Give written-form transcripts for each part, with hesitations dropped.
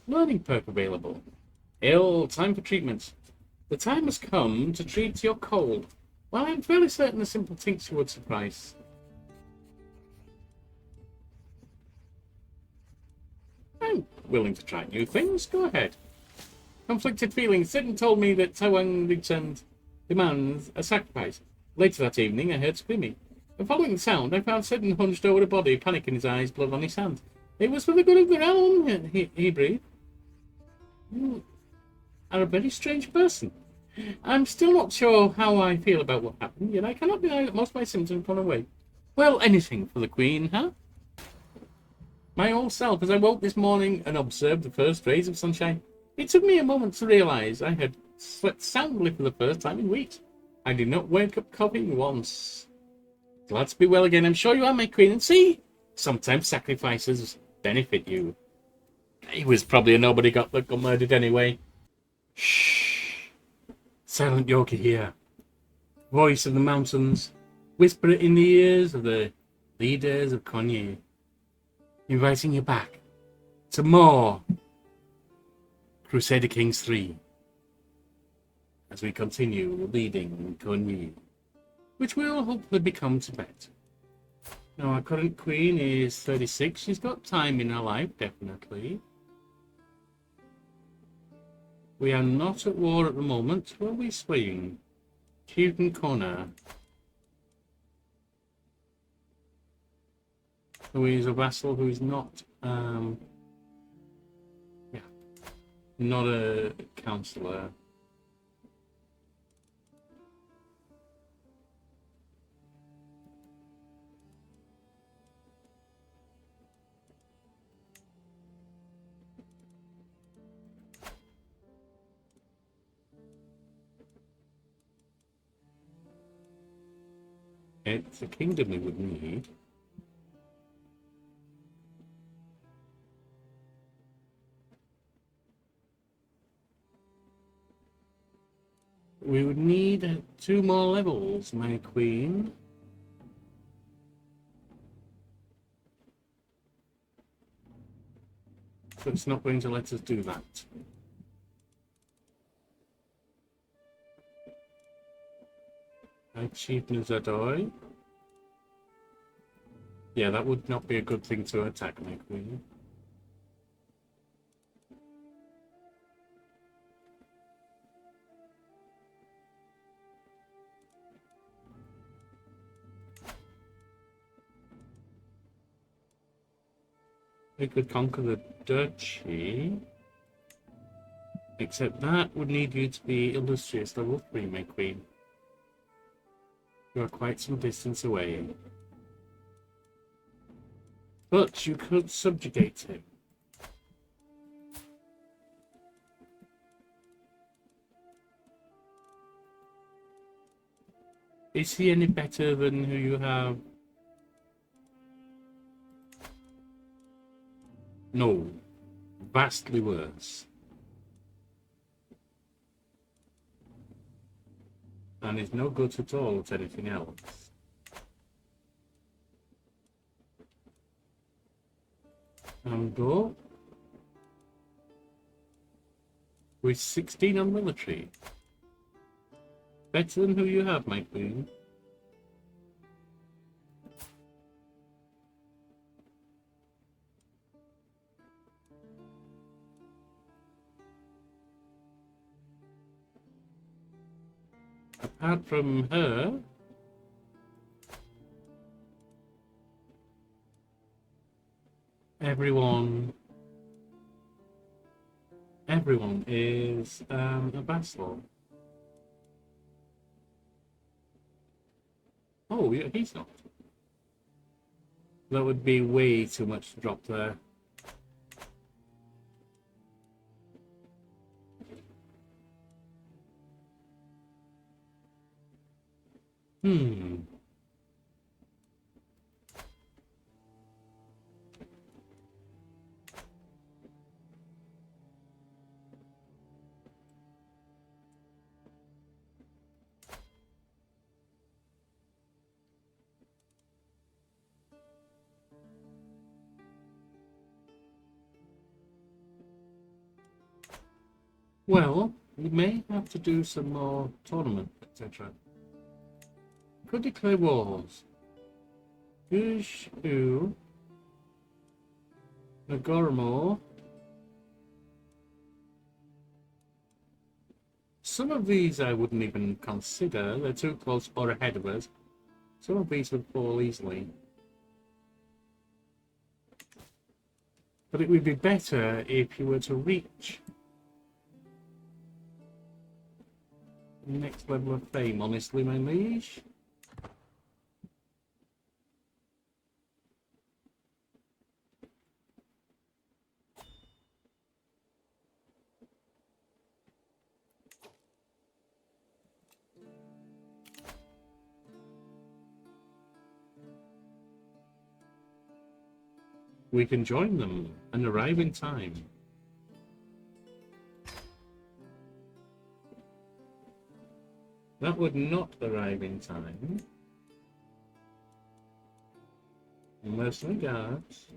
Learning perk available. Hail, time for treatment. The time has come to treat your cold. While I'm fairly certain a simple tincture would suffice. I'm willing to try new things. Go ahead. Conflicted feelings. Sidon told me that Tawang returned demands a sacrifice. Later that evening, I heard screaming. And following the sound, I found Sidon hunched over a body, panic in his eyes, blood on his hands. It was for the good of the realm, he breathed. You are a very strange person. I'm still not sure how I feel about what happened, yet I cannot deny that most of my symptoms have gone away. Well, anything for the Queen, huh? My old self, as I woke this morning and observed the first rays of sunshine, it took me a moment to realize I had slept soundly for the first time in weeks. I did not wake up coughing once. Glad to be well again. I'm sure you are, my Queen. And see, sometimes sacrifices benefit you. He was probably a nobody that got murdered anyway. Shh. Silent Yorkie here. Voice of the mountains. Whisper it in the ears of the leaders of Cho'nyi. Inviting you back to more Crusader Kings III as we continue leading Cho'nyi, which will hopefully become Tibet. Now, our current queen is 36. She's got time in her life, definitely. We are not at war at the moment. Where are we swaying? Chieftain Kona, who is a vassal who is not, not a councillor. It's a kingdom we would need. We would need 2 more levels, my queen. But it's not going to let us do that. Chieftain Zadoi. Yeah, that would not be a good thing to attack, my queen. We could conquer the duchy. Except that would need you to be illustrious level 3, my queen. You are quite some distance away. But you could subjugate him. Is he any better than who you have? No. Vastly worse. And is no good at all at anything else. And go. With 16 on military. Better than who you have, my queen. Apart from her, everyone is a vassal. Oh, he's not. That would be way too much to drop there. Hmm. Well, we may have to do some more tournament, etc. Could declare wars. Gushu, Nagormo. Some of these I wouldn't even consider. They're too close or ahead of us. Some of these would fall easily. But it would be better if you were to reach the next level of fame, honestly, my liege. We can join them and arrive in time. That would not arrive in time. Mercenary guards.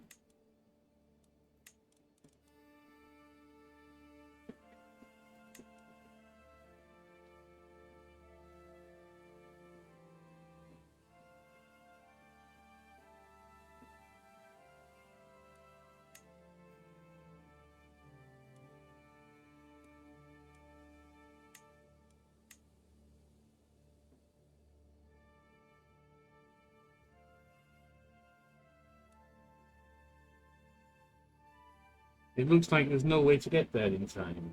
It looks like there's no way to get there in time.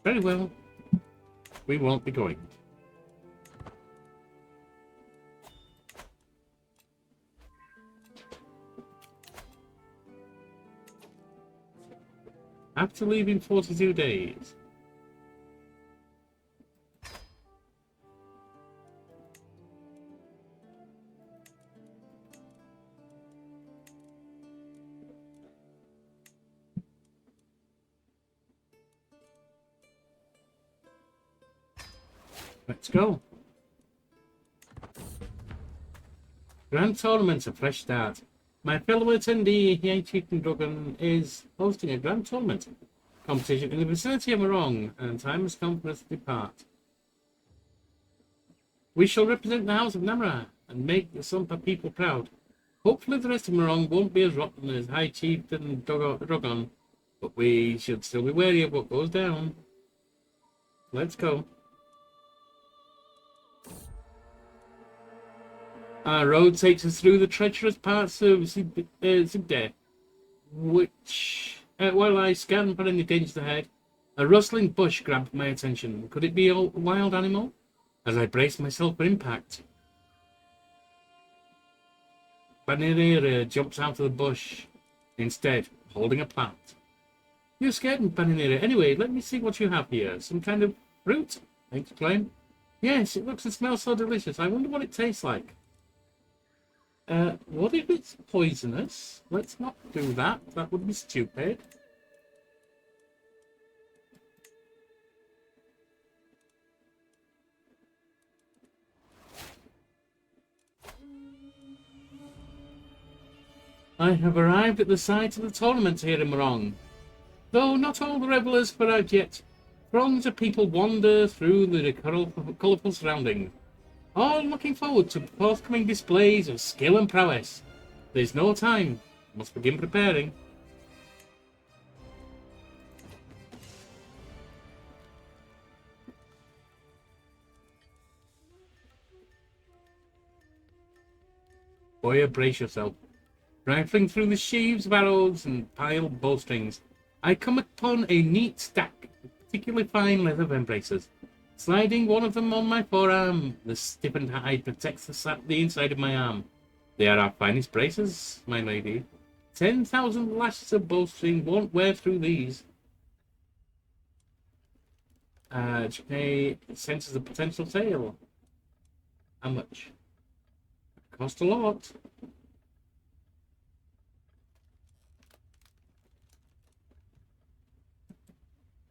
Very well. We won't be going. After leaving 42 days. Let's go. Grand Tournament, a fresh start. My fellow attendee, High Chieftain Duggan, is hosting a grand tournament competition in the vicinity of Morong, and time has come for us to depart. We shall represent the House of Namra and make the Sumpa people proud. Hopefully the rest of Morong won't be as rotten as High Chieftain Duggan, but we should still be wary of what goes down. Let's go. Our road takes us through the treacherous parts of Tibet, which, while I scan for any dangers ahead, a rustling bush grabbed my attention. Could it be a wild animal? As I braced myself for impact, Baninera jumps out of the bush, instead holding a plant. You're scared, Baninera. Anyway, let me see what you have here. Some kind of fruit? I exclaimed. Yes, it looks and smells so delicious. I wonder what it tastes like. What if it's poisonous? Let's not do that. That would be stupid. I have arrived at the site of the tournament here in Morong. Though not all the revellers have arrived yet, throngs of people wander through the colourful surroundings, all looking forward to forthcoming displays of skill and prowess. There's no time. Must begin preparing. Boya, brace yourself. Rifling through the sheaves of arrows and piled bowstrings, I come upon a neat stack of particularly fine leather embracers. Sliding one of them on my forearm, the stiffened hide protects the inside of my arm. They are our finest braces, my lady. 10,000 lashes of bowstring won't wear through these. Cho'nyi senses a potential sale. How much? Cost a lot.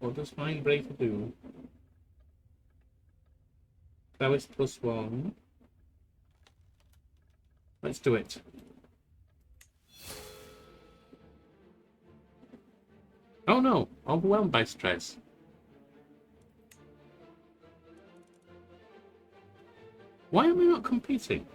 What does fine bracer do? Prowess +1. Let's do it. Oh no, overwhelmed by stress. Why am I not competing?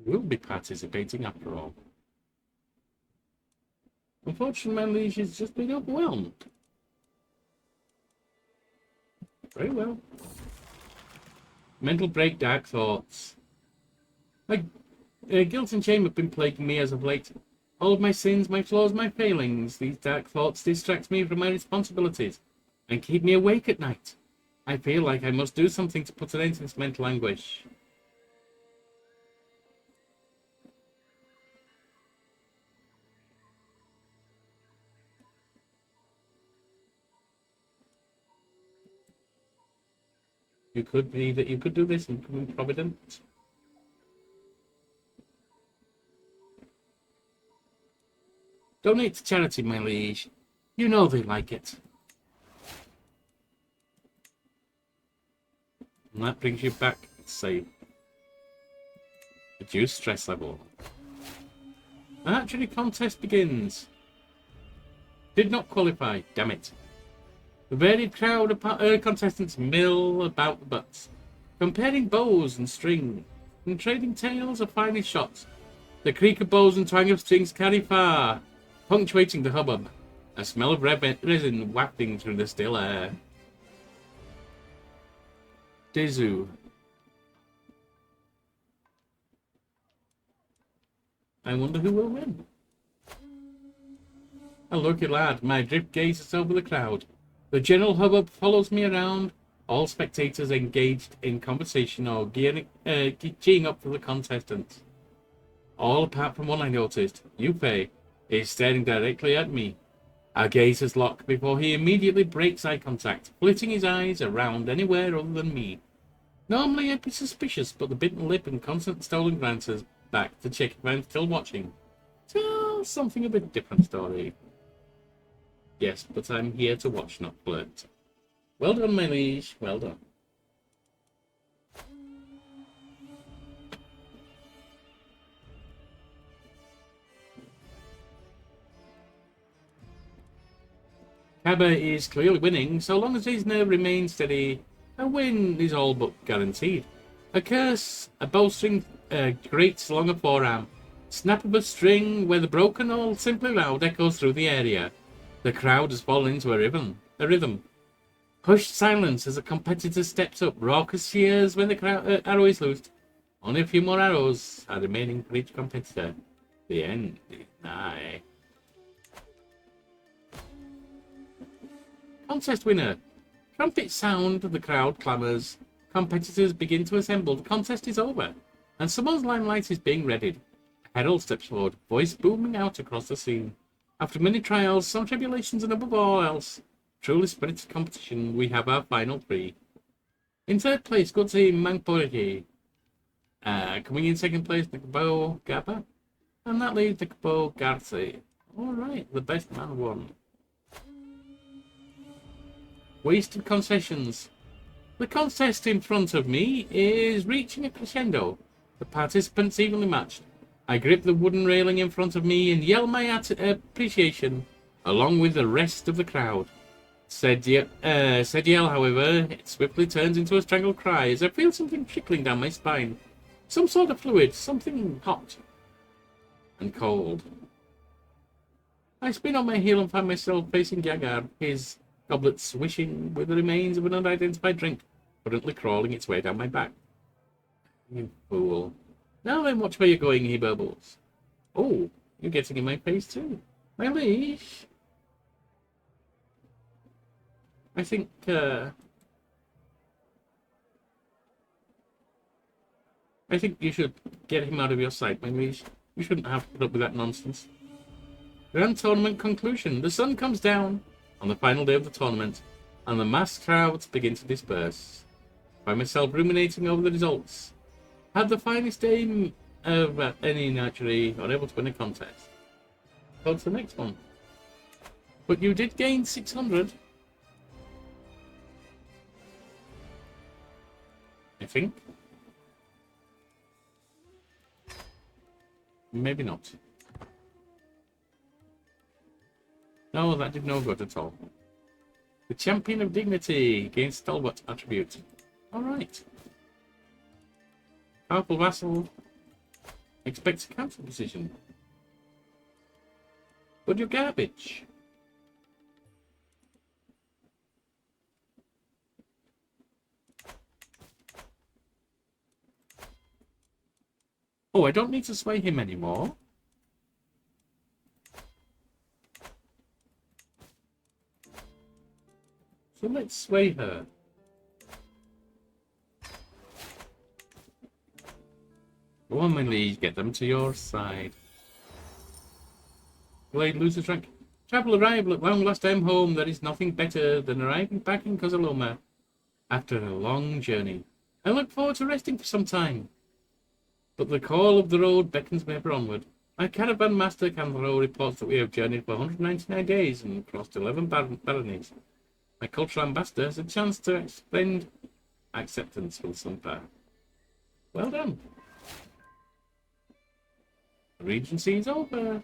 We'll be participating after all. Unfortunately, my liege has just been overwhelmed. Very well. Mental break, dark thoughts. My guilt and shame have been plaguing me as of late. All of my sins, my flaws, my failings. These dark thoughts distract me from my responsibilities and keep me awake at night. I feel like I must do something to put an end to this mental anguish. You could be that you could do this and become provident. Donate to charity, my liege. You know they like it. And that brings you back, say, reduce stress level. Archery contest begins. Did not qualify, damn it. The varied crowd of contestants mill about the butts, comparing bows and string, and trading tales of finest shots. The creak of bows and twang of strings carry far, punctuating the hubbub, a smell of resin wafting through the still air. Dizu. I wonder who will win. A lucky lad, my drift gazes over the crowd. The general hubbub follows me around, all spectators engaged in conversation or geeing up for the contestants. All apart from one I noticed, Yuffei, is staring directly at me. Our gazes lock before he immediately breaks eye contact, flitting his eyes around anywhere other than me. Normally I'd be suspicious, but the bitten lip and constant stolen glances back to check if I'm still watching tell something of a different story. Yes, but I'm here to watch, not flirt. Well done, my liege. Well done. Kaba is clearly winning. So long as his nerve remains steady, a win is all but guaranteed. A curse, a bowstring grates along a forearm. Snap of a string, whether broken or simply loud, echoes through the area. The crowd has fallen into a rhythm. Hushed silence as a competitor steps up. Raucous cheers when the arrow is loosed. Only a few more arrows are remaining for each competitor. The end is nigh. Contest winner. Trumpets sound, the crowd clamours. Competitors begin to assemble. The contest is over, and someone's limelight is being readied. A herald steps forward, voice booming out across the scene. After many trials, some tribulations, and above all else, truly spirited competition, we have our final three. In third place, Godzi Mangporiki. Coming in second place, Nikbo Gaba. And that leaves Nikbo Garci. Alright, the best man won. Wasted concessions. The contest in front of me is reaching a crescendo. The participants evenly matched. I grip the wooden railing in front of me and yell my appreciation, along with the rest of the crowd. Said yell, however, it swiftly turns into a strangled cry as I feel something trickling down my spine. Some sort of fluid, something hot and cold. I spin on my heel and find myself facing Yagar, his goblet swishing with the remains of an unidentified drink, currently crawling its way down my back. You fool. Now then, watch where you're going, he burbles. Oh, you're getting in my face too. My liege. I think, you should get him out of your sight, my liege. You shouldn't have to put up with that nonsense. Grand tournament conclusion. The sun comes down on the final day of the tournament. and the mass crowds begin to disperse. I find myself ruminating over the results. Had the finest aim of any archery, unable to win a contest. On to the next one. But you did gain 600. I think. Maybe not. No, that did no good at all. The Champion of Dignity gains Stalwart attribute. Alright. Powerful vassal expects a council decision. But you're garbage. Oh, I don't need to sway him anymore. So let's sway her. Go on, my liege, get them to your side. Blade loses rank. Travel arrival at long last time home. There is nothing better than arriving back in Kozaloma after a long journey. I look forward to resting for some time. But the call of the road beckons me ever onward. My caravan master Canthro reports that we have journeyed for 199 days and crossed 11 baronies. My cultural ambassador has a chance to extend acceptance with some power. Well done. The Regency is over.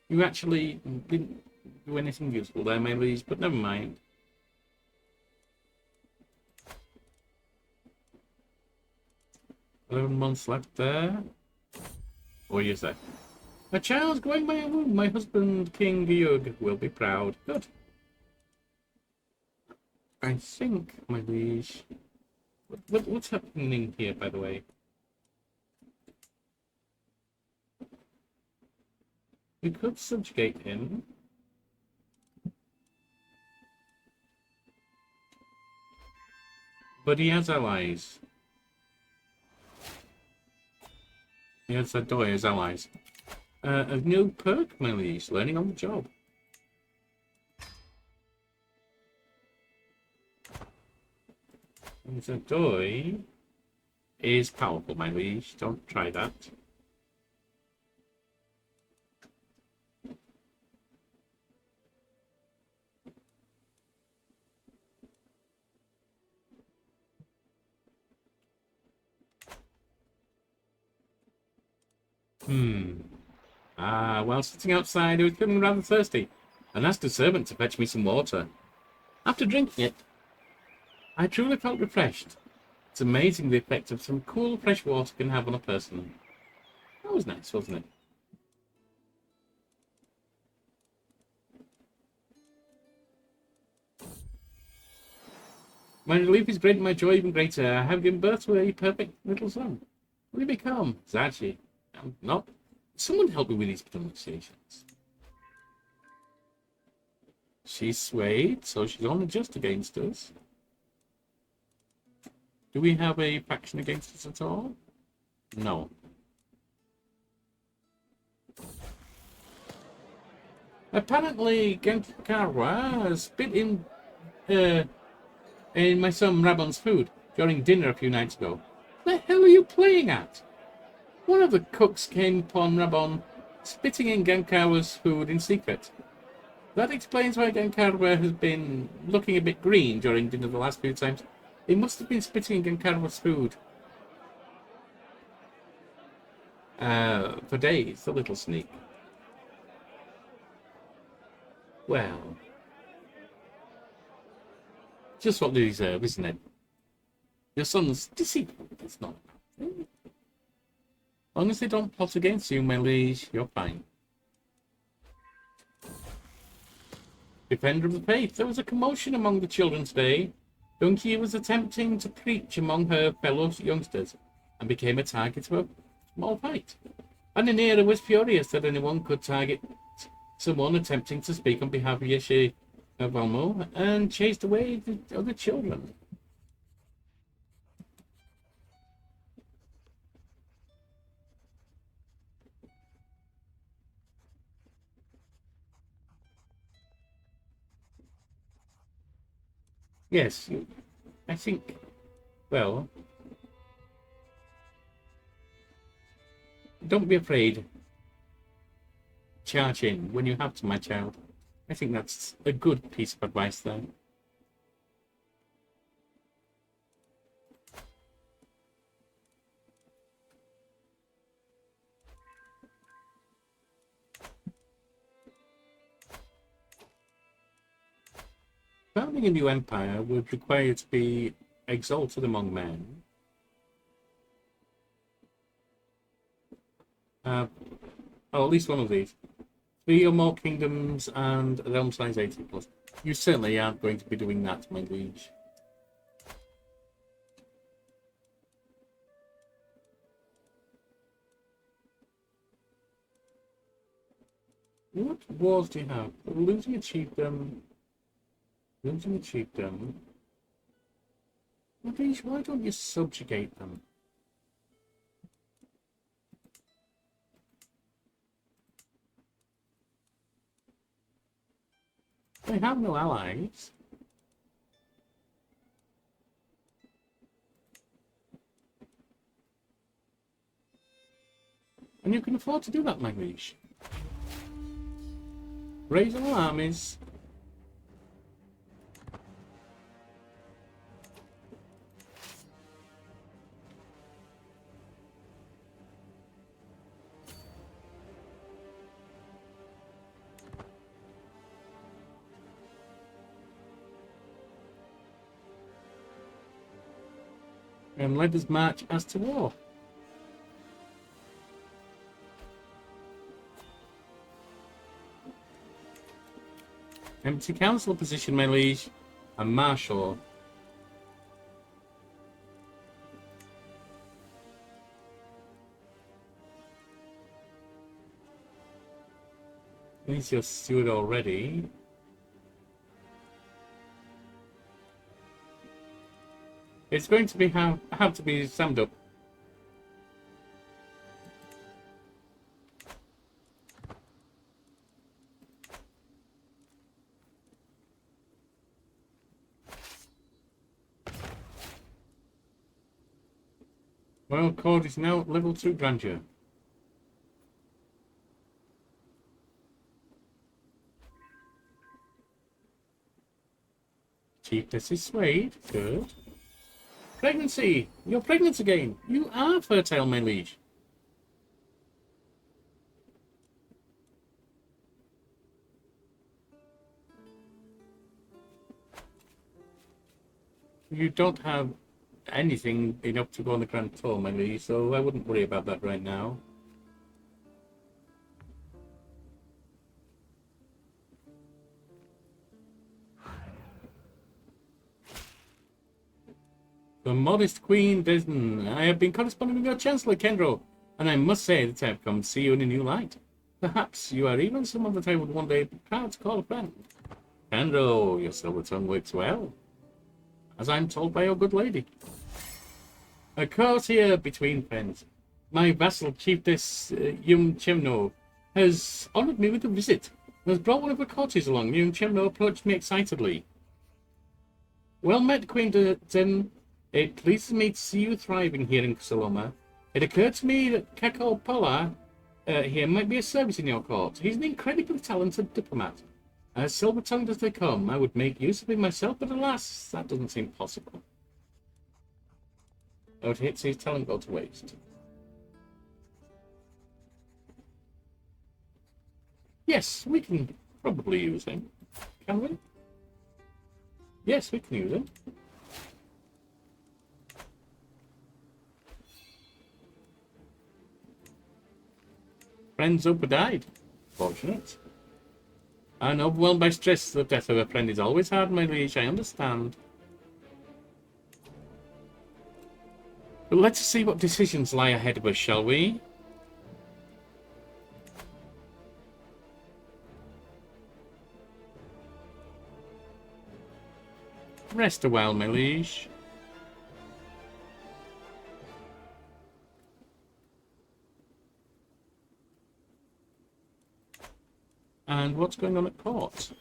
You actually didn't do anything useful there, my liege, but never mind. $11 months left there. What do you say? A child's growing by a womb. My husband, King Gyug, will be proud. Good. I think, my liege. What's happening here, by the way? We could subjugate him. But he has allies. He has Sadoy as allies. A new perk, my liege. Learning on the job. And Sadoy is powerful, my liege. Don't try that. While sitting outside, I was feeling rather thirsty and asked a servant to fetch me some water. After drinking it, I truly felt refreshed. It's amazing the effect of some cool, fresh water can have on a person. That was nice, wasn't it? My relief is great and my joy even greater. I have given birth to a perfect little son. Will he become? Zachi. I'm not. Someone help me with these pronunciations. She's swayed, so she's only just against us. Do we have a faction against us at all? No. Apparently, Genkarwa has spit in my son Rabon's food during dinner a few nights ago. What the hell are you playing at? One of the cooks came upon Rabon spitting in Genkarwa's food in secret. That explains why Genkarwa has been looking a bit green during dinner the last few times. He must have been spitting in Genkarwa's food. For days, the little sneak. Well, just what they deserve, isn't it? Your son's deceitful, that's not. As long as they don't plot against you, my liege, you're fine. Defender of the faith, there was a commotion among the children today. Yorkie was attempting to preach among her fellow youngsters and became a target of a small fight. Aninera was furious that anyone could target someone attempting to speak on behalf of Yeshe Valmo and chased away the other children. Yes, I think, well, don't be afraid. Charge in when you have to, my child. I think that's a good piece of advice there. Founding a new empire would require you to be exalted among men. Or at least one of these. 3 or more kingdoms and realm size 80 plus. You certainly aren't going to be doing that, my liege. What wars do you have? Losing a chiefdom. Losing a chiefdom. My liege, why don't you subjugate them? They have no allies. And you can afford to do that, my liege. Raise all armies. And let us march as to war. Empty council position, my liege. A marshal. He's your steward already. It's going to be have to be summed up. Royal Court is now at level 2 grandeur. Chiefess is swayed. Good. Pregnancy! You're pregnant again! You are fertile, my liege. You don't have anything enough to go on the Grand Tour, my liege, so I wouldn't worry about that right now. The modest Queen Disney, I have been corresponding with your Chancellor, Kendro, and I must say that I have come to see you in a new light. Perhaps you are even someone that I would one day be proud to call a friend. Kendro, your silver tongue works well, as I'm told by your good lady. A courtier between friends. My vassal chiefess, Yung Chimno, has honoured me with a visit, and has brought one of her courtiers along. Yung Chimno approached me excitedly. Well met, Queen Din. It pleases me to see you thriving here in Saloma. It occurred to me that Keko Pola here might be of service in your court. He's an incredibly talented diplomat. As silver-tongued as they come, I would make use of him myself, but alas, that doesn't seem possible. I would hate to see his talent go to waste. Yes, we can probably use him. Can we? Yes, we can use him. Friend's up or died. Fortunate. And overwhelmed by stress, the death of a friend is always hard, my liege, I understand. But let's see what decisions lie ahead of us, shall we? Rest a while, my liege. And what's going on at court?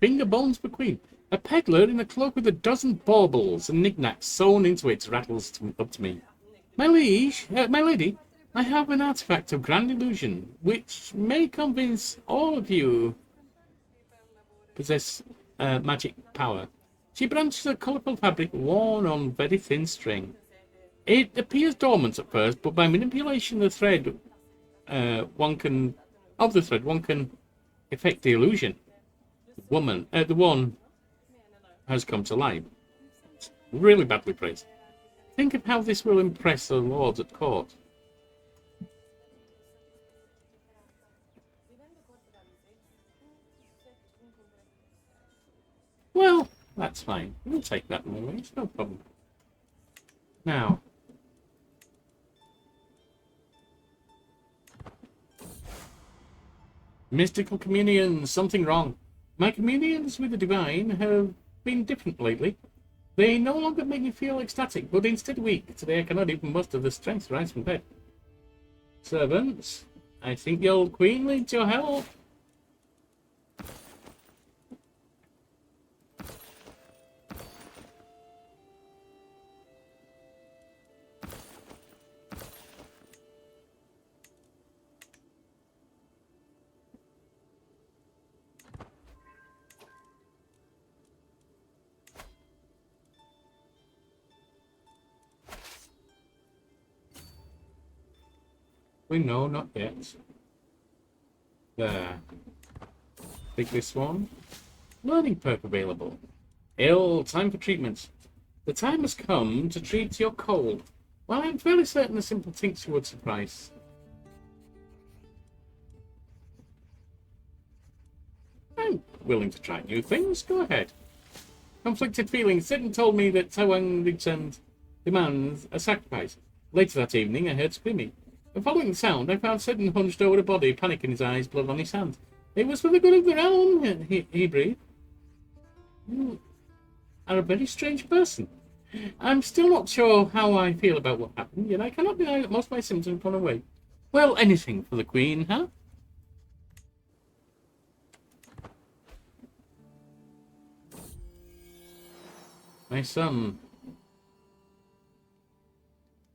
finger bones for queen. A peddler in a cloak with a dozen baubles and knickknacks sewn into it rattles up to me. My liege, my lady, I have an artifact of grand illusion, which may convince all of you possess magic power. She branches a colourful fabric worn on very thin string. It appears dormant at first, but by manipulation of the thread, one can effect the illusion. The one has come to life. It's really badly praised. Think of how this will impress the lords at court. Well, that's fine. We'll take that one. It's no problem. Now, mystical communions. Something wrong. My communions with the divine have been different lately. They no longer make me feel ecstatic, but instead weak. Today I cannot even muster the strength to rise from bed. Servants, I think the old queen needs your help. We know, not yet. There. Take this one. Learning perk available. Ill, time for treatment. The time has come to treat your cold. Well, I'm fairly certain a simple tincture would suffice. I'm willing to try new things. Go ahead. Conflicted feelings. Sidon told me that Taiwan returned demands a sacrifice. Later that evening, I heard screaming. And following the sound, I found Sidon hunched over a body, panic in his eyes, blood on his hands. It was for the good of the realm, he breathed. You are a very strange person. I'm still not sure how I feel about what happened, yet I cannot deny that most of my symptoms have gone away. Well, anything for the Queen, huh? My son.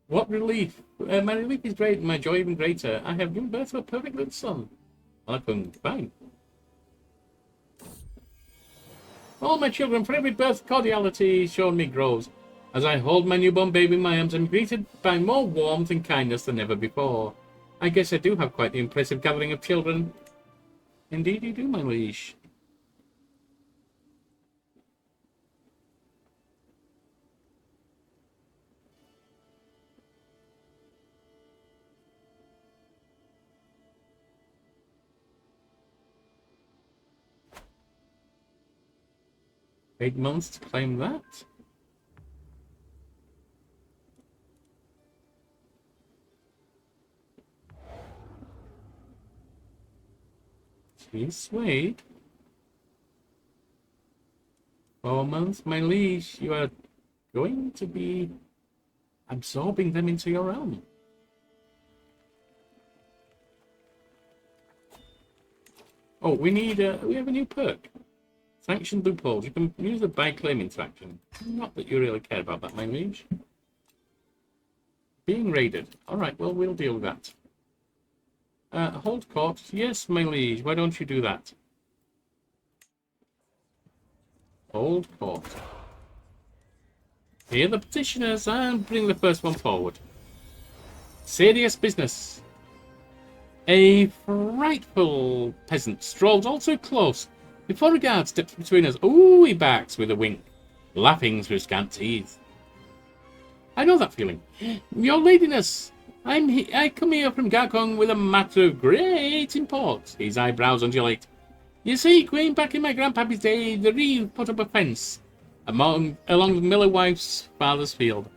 What relief. My relief is great and my joy even greater. I have given birth to a perfect little son. Well, I've been fine. All my children, for every birth cordiality shown me grows. As I hold my newborn baby in my arms, I'm greeted by more warmth and kindness than ever before. I guess I do have quite the impressive gathering of children. Indeed you do, my liege. Eight months to claim that. She's swayed. 4 months, my liege. You are going to be absorbing them into your realm. Oh, we have a new perk. Sanction loopholes. You can use the by claim interaction. Not that you really care about that, my liege. Being raided. Alright, well, we'll deal with that. Hold court. Yes, my liege. Why don't you do that? Hold court. Hear the petitioners and bring the first one forward. Serious business. A frightful peasant strolled all too close. Before a guard steps between us, ooh, he backs with a wink, laughing through scant teeth. I know that feeling. Your ladiness, I come here from Garkong with a matter of great import. His eyebrows undulate. You see, Queen, back in my grandpappy's day, the Reeve put up a fence along the miller wife's father's field.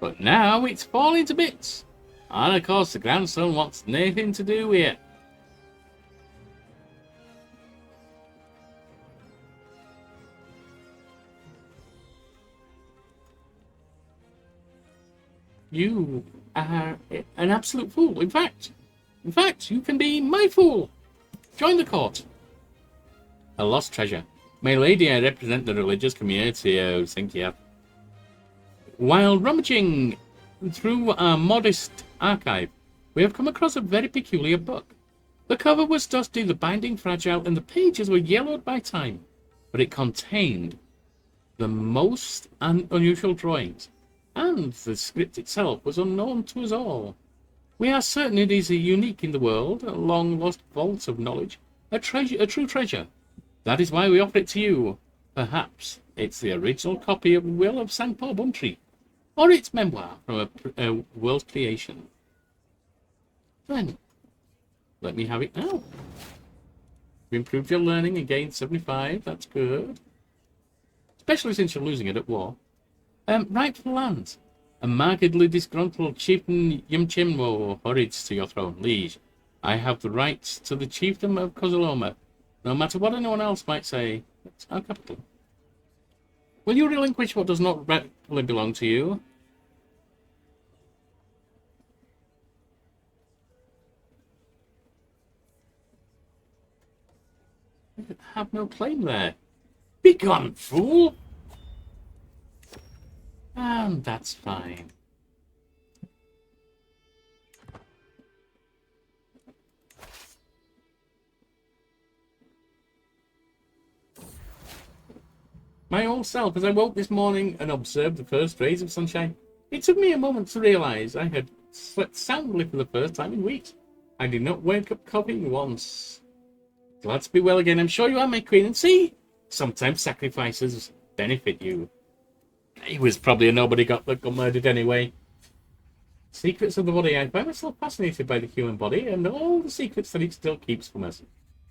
But now it's falling to bits. And of course the grandson wants nothing to do with it. You are an absolute fool. In fact, you can be my fool. Join the court. A lost treasure. My lady, I represent the religious community of Sinkia. While rummaging through our modest archive, we have come across a very peculiar book. The cover was dusty, the binding fragile, and the pages were yellowed by time, but it contained the most unusual drawings, and the script itself was unknown to us all. We are certain it is unique in the world, a long-lost vault of knowledge, a true treasure. That is why we offer it to you. Perhaps it's the original copy of Will of Sankpo Buntry, or its memoir from a world creation. Then, let me have it now. You improved your learning and gained 75. That's good. Especially since you're losing it at war. Rightful lands. A markedly disgruntled chieftain Yimchimwo hurries to your throne. Liege, I have the rights to the chiefdom of Kozaloma, no matter what anyone else might say. It's our capital. Will you relinquish what does not rightfully belong to you? I have no claim there. Begone, fool! And that's fine. My old self, as I woke this morning and observed the first rays of sunshine, it took me a moment to realize I had slept soundly for the first time in weeks. I did not wake up coughing once. Glad to be well again. I'm sure you are, my queen. And see, sometimes sacrifices benefit you. He was probably a nobody that got murdered anyway. Secrets of the body. I find myself fascinated by the human body and all the secrets that it still keeps from us.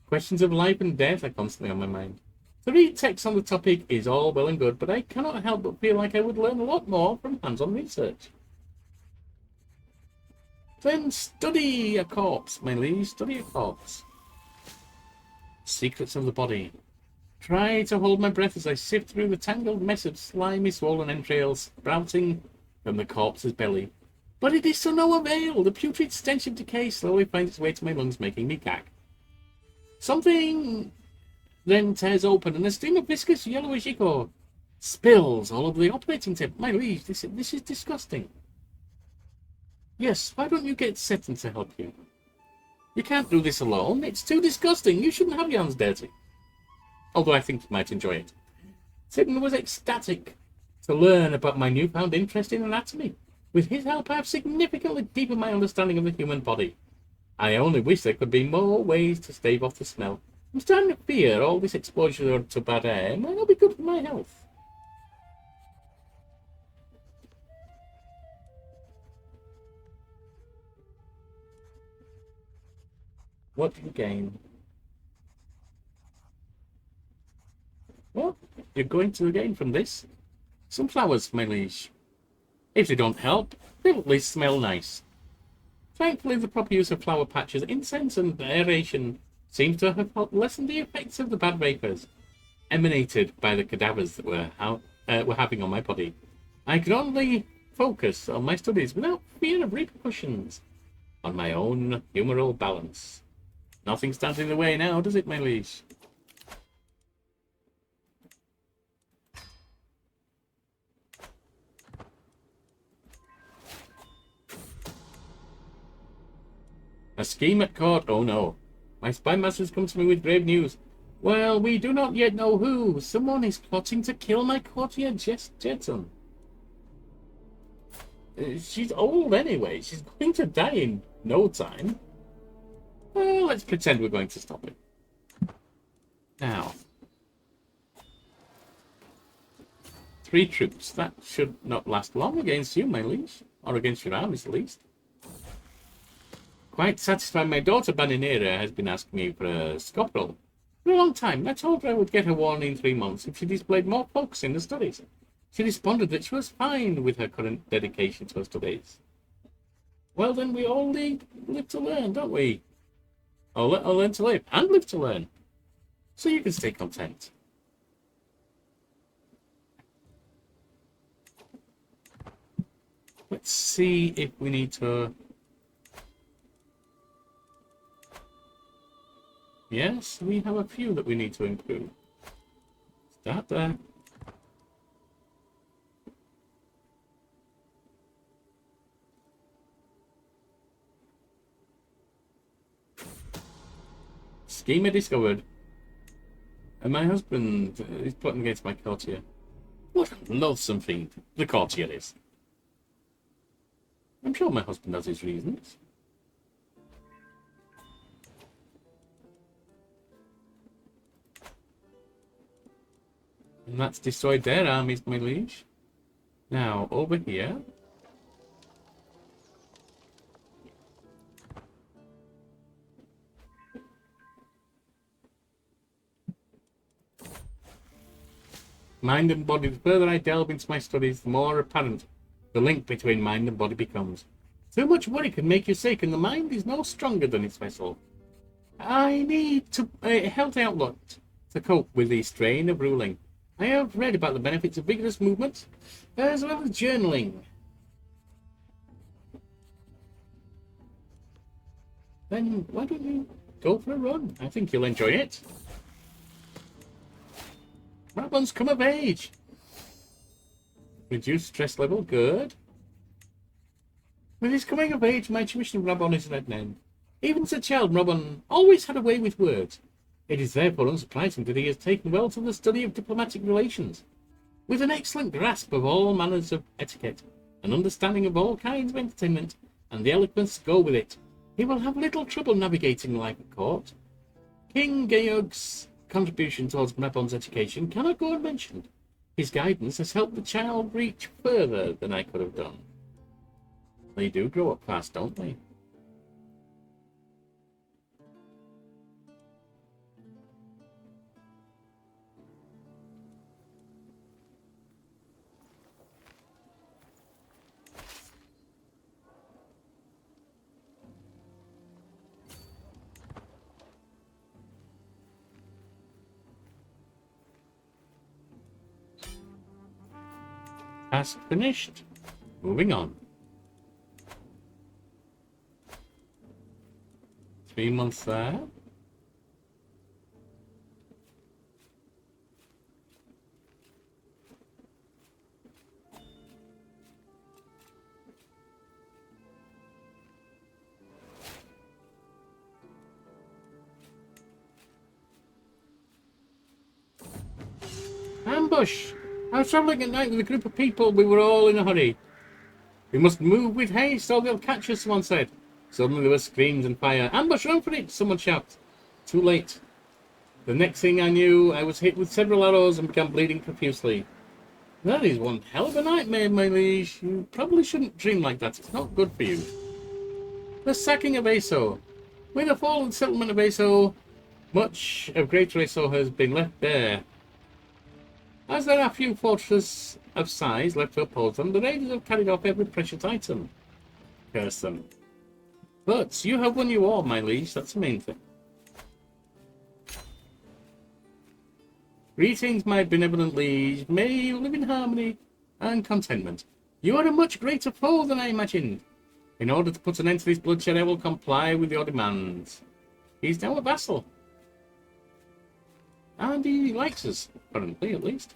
Questions of life and death are constantly on my mind. To read texts on the topic is all well and good, but I cannot help but feel like I would learn a lot more from hands-on research. Then study a corpse, my liege. Study a corpse. Secrets of the body. Try to hold my breath as I sift through the tangled mess of slimy, swollen entrails sprouting from the corpse's belly. But it is to no avail. The putrid stench of decay slowly finds its way to my lungs, making me gag. Something then tears open, and a stream of viscous yellowish ichor spills all over the operating table. My liege, this is disgusting. Yes, why don't you get Seton to help you? You can't do this alone. It's too disgusting. You shouldn't have your hands dirty. Although I think you might enjoy it. Seton was ecstatic to learn about my newfound interest in anatomy. With his help, I have significantly deepened my understanding of the human body. I only wish there could be more ways to stave off the smell. I'm starting to fear all this exposure to bad air might not be good for my health. What do you gain? Well, you're going to gain from this some flowers, my liege. If they don't help, they'll at least smell nice. Thankfully, the proper use of flower patches, incense, and aeration seems to have helped lessen the effects of the bad vapors emanated by the cadavers that were having on my body. I can only focus on my studies without fear of repercussions on my own humoral balance. Nothing stands in the way now, does it, my liege? A scheme at court? Oh no. My spy master has come to me with grave news. Well, we do not yet know who. Someone is plotting to kill my courtier, Jetson. She's old anyway. She's going to die in no time. Well, let's pretend we're going to stop it. Now. 3 troops. That should not last long against you, my liege. Or against your armies, at least. Quite satisfied. My daughter Baninera has been asking me for a scopral for a long time. I told her I would get her one in 3 months if she displayed more focus in the studies. She responded that she was fine with her current dedication to her studies. Well, then we all live to learn, don't we? Or learn to live and live to learn. So you can stay content. Let's see if we need to... Yes, we have a few that we need to improve. That there. Schemer discovered. And my husband is plotting against my courtier. What a loathsome fiend the courtier is. I'm sure my husband has his reasons. And that's destroyed their armies, my liege. Now, over here. Mind and body, the further I delve into my studies, the more apparent the link between mind and body becomes. Too much worry can make you sick, and the mind is no stronger than its vessel. I need a healthy outlook to cope with the strain of ruling. I have read about the benefits of vigorous movement, as well as journaling. Then why don't you go for a run? I think you'll enjoy it. Rabon's come of age. Reduce stress level, good. With his coming of age, my tuition of Rabon is at an end. Even as a child, Rabon always had a way with words. It is therefore unsurprising that he has taken well to the study of diplomatic relations. With an excellent grasp of all manners of etiquette, an understanding of all kinds of entertainment, and the eloquence to go with it, he will have little trouble navigating life at court. King Georg's contribution towards Rabon's education cannot go unmentioned. His guidance has helped the child reach further than I could have done. They do grow up fast, don't they? Task finished. Moving on. 3 months there. Ambush! I was travelling at night with a group of people. We were all in a hurry. We must move with haste or they'll catch us, someone said. Suddenly there were screams and fire. Ambush, run for it! Someone shouted. Too late. The next thing I knew, I was hit with several arrows and began bleeding profusely. That is one hell of a nightmare, my liege. You probably shouldn't dream like that. It's not good for you. The sacking of Aso. With the fall and settlement of Aso, much of Greater Aso has been left bare. As there are few fortresses of size left to oppose them, the raiders have carried off every precious item. Curse them. But you have won your war, my liege. That's the main thing. Greetings, my benevolent liege. May you live in harmony and contentment. You are a much greater foe than I imagined. In order to put an end to this bloodshed, I will comply with your demands. He's now a vassal. And he likes us, currently at least.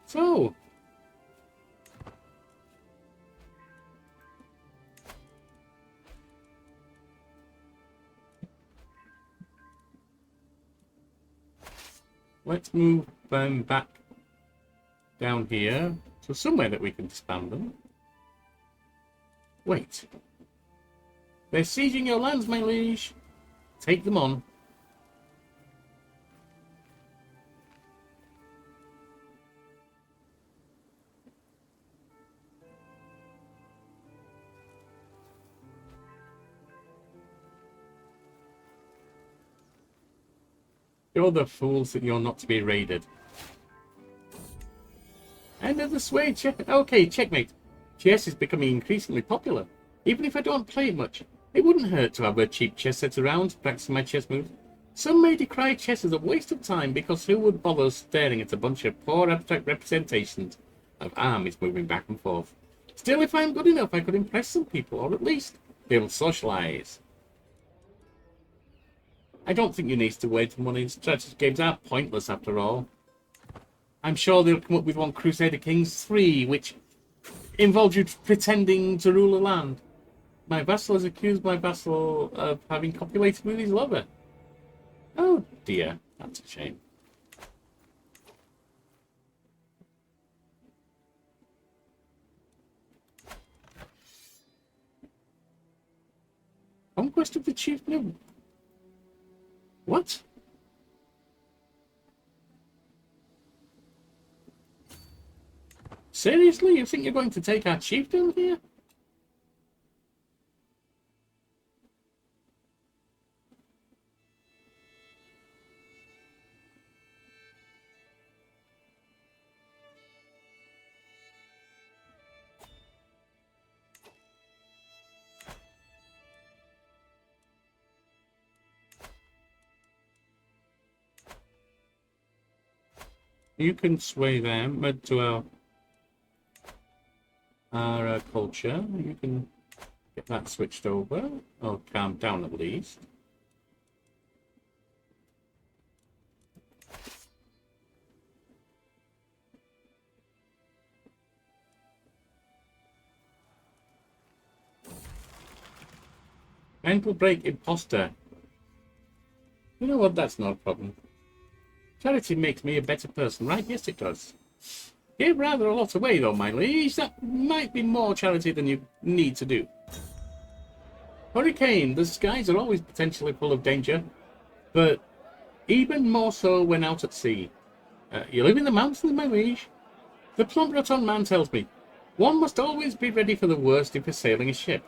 So, let's move them back down here to somewhere that we can disband them. Wait. They're sieging your lands, my liege. Take them on. You're the fools that you're not to be raided. End of the sway. Okay, checkmate. Chess is becoming increasingly popular. Even if I don't play it much, it wouldn't hurt to have a cheap chess set around practicing my chess moves. Some may decry chess as a waste of time because who would bother staring at a bunch of poor abstract representations of armies moving back and forth? Still, if I'm good enough, I could impress some people, or at least be able to socialise. I don't think you need to wait for money. Strategy games are pointless after all. I'm sure they'll come up with one Crusader Kings III, which involves you pretending to rule a land. My vassal has accused my vassal of having copulated with his lover. Oh dear, that's a shame. Conquest of the chief. No. What? Seriously? You think you're going to take our chieftain here? You can sway them to our culture. You can get that switched over, or calm down at least. Mental break imposter. You know what? That's not a problem. Charity makes me a better person, right? Yes, it does. Gave rather a lot away, though, my liege. That might be more charity than you need to do. Hurricane, the skies are always potentially full of danger, but even more so when out at sea. You live in the mountains, my liege? The plump roton man tells me. One must always be ready for the worst if you're sailing a ship.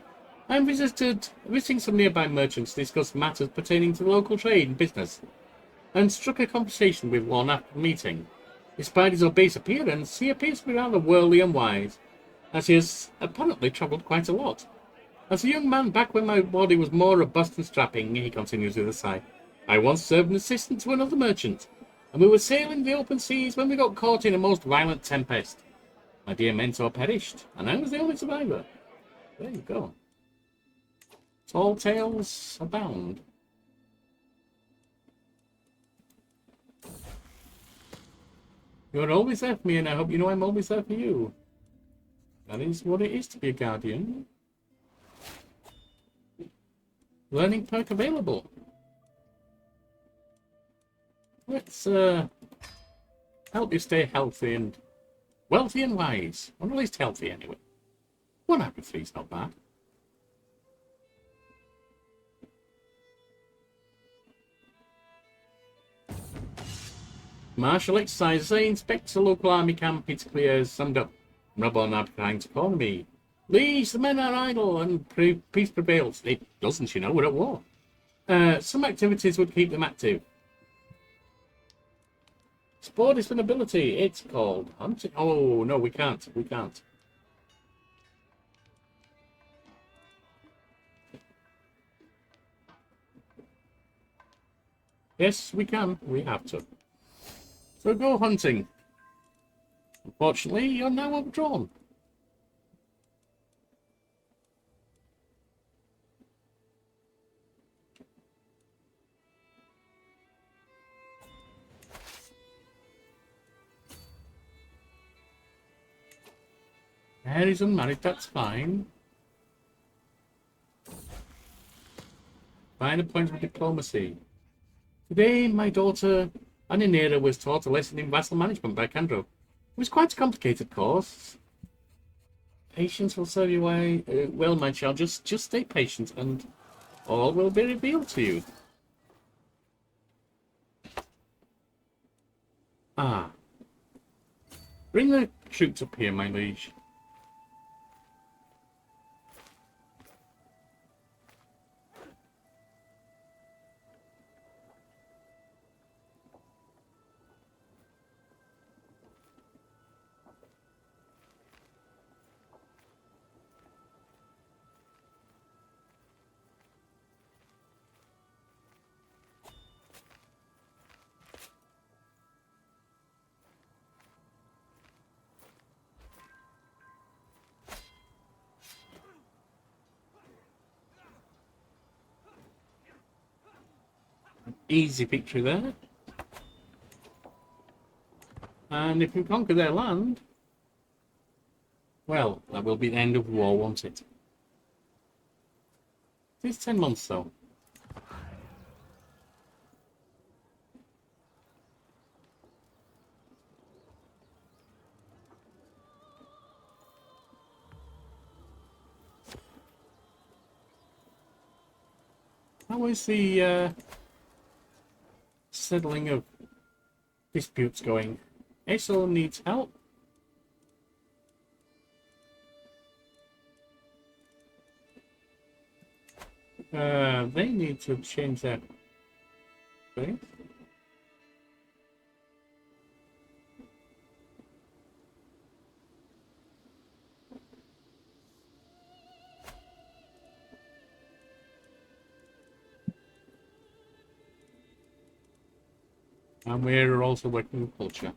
I am visiting some nearby merchants to discuss matters pertaining to the local trade and business, and struck a conversation with one after the meeting. Despite his obese appearance, he appears to be rather worldly and wise, as he has apparently travelled quite a lot. As a young man back when my body was more robust and strapping, he continues with a sigh, I once served an assistant to another merchant, and we were sailing the open seas when we got caught in a most violent tempest. My dear mentor perished, and I was the only survivor. There you go. Tall tales abound. You're always there for me, and I hope you know I'm always there for you. That is what it is to be a guardian. Learning perk available. Let's help you stay healthy and wealthy and wise. Or at least healthy anyway. 1 out of 3 is not bad. Martial exercises. I inspect a local army camp. It clears, summed up. Rub on Abkhang's economy. Liege, the men are idle and peace prevails. It doesn't, you know, we're at war. Some activities would keep them active. Sport is an ability. It's called hunting. Oh, no, we can't. We can't. Yes, we can. We have to. So go hunting. Unfortunately, you're now overdrawn. Harry's unmarried, that's fine. Fine appointment diplomacy. Today, my daughter, Aninera, was taught a lesson in vassal management by Kandro. It was quite a complicated course. Patience will serve you well, my child. Just stay patient, and all will be revealed to you. Ah. Bring the troops up here, my liege. Easy victory there. And if we conquer their land, well, that will be the end of war, won't it? It's 10 months, though. How is the settling of disputes going? ASO needs help. They need to change their thing. And we're also working with culture.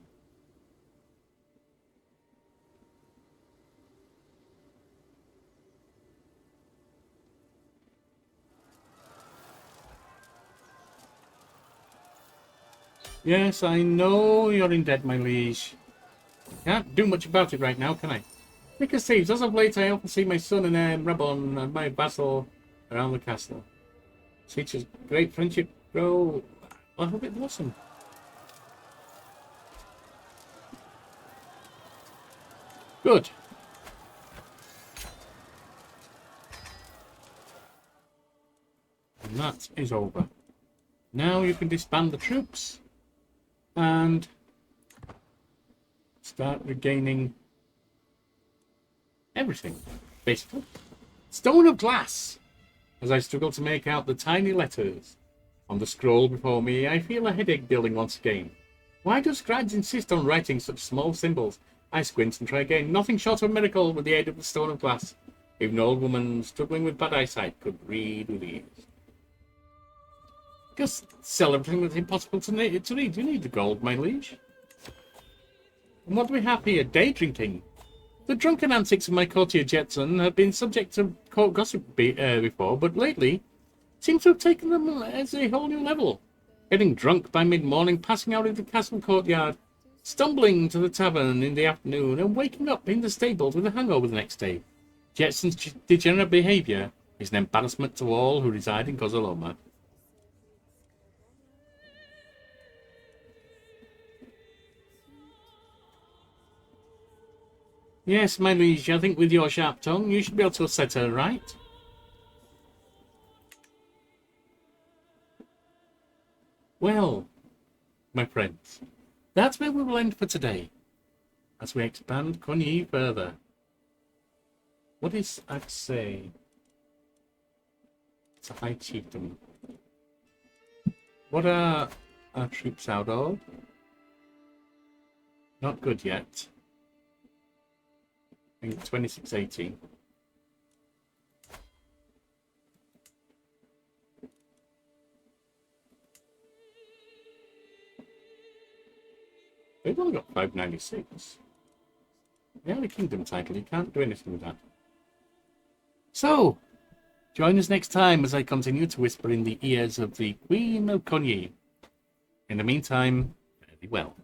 Yes, I know you're in debt, my liege. Can't do much about it right now, can I? Because thieves, as of late, I often see my son and Rabon and my vassal around the castle. Teaches great friendship grow. I hope it blossom. Good. And that is over. Now you can disband the troops and start regaining everything, basically. Stone of glass! As I struggle to make out the tiny letters on the scroll before me, I feel a headache building once again. Why do scribes insist on writing such small symbols? I squint and try again. Nothing short of a miracle with the aid of the stone of glass. Even an old woman struggling with bad eyesight could read with ease. Just sell everything that's impossible to read. You need the gold, my liege. And what do we have here? Day drinking. The drunken antics of my courtier Jetson have been subject to court gossip before, but lately seem to have taken them as a whole new level. Getting drunk by mid-morning, passing out in the castle courtyard, stumbling to the tavern in the afternoon, and waking up in the stables with a hangover the next day. Jetson's degenerate behaviour is an embarrassment to all who reside in Kozoloma. Yes, my liege, I think with your sharp tongue, you should be able to set her right. Well, my friends, that's where we will end for today, as we expand Cho'nyi further. What is, I'd say, it's a high chieftain. What are our troops out of? Not good yet. I think 2618. They've only got 596. They have a kingdom title, you can't do anything with that. So, join us next time as I continue to whisper in the ears of the Queen of Cho'nyi. In the meantime, very well.